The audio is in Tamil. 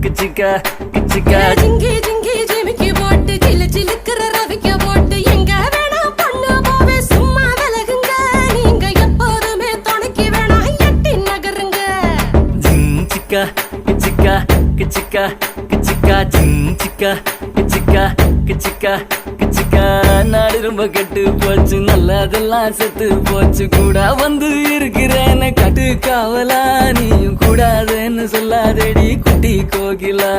கிச்சிக்கா கிச்சிக்கா ஜிங்கி ஜிங்கி ஜிமிக்கி போட்டு சிலு சிலுக்குற ரவிக்க போட்டு எங்க வேணா பண்ணு போவே சும்மா விலகுங்க நீங்க எப்போதுமே துணைக்கு வேணா எட்டி நகருங்க ஜிஞ்சிக்கா கிச்சிக்கா கிச்சிக்கா கிச்சிக்கா ஜிஞ்சிக்கா கிச்சிக்கா கிச்சிக்கா கிச்சிக்கா நாடு ரொம்ப கெட்டு போச்சு நல்லதெல்லாம் செத்து போச்சு கூட வந்து இருக்கிறேன்னு கட்டு காவலா நீயும் கூடாதுன்னு சொல்லாதடி குட்டி கோகிலா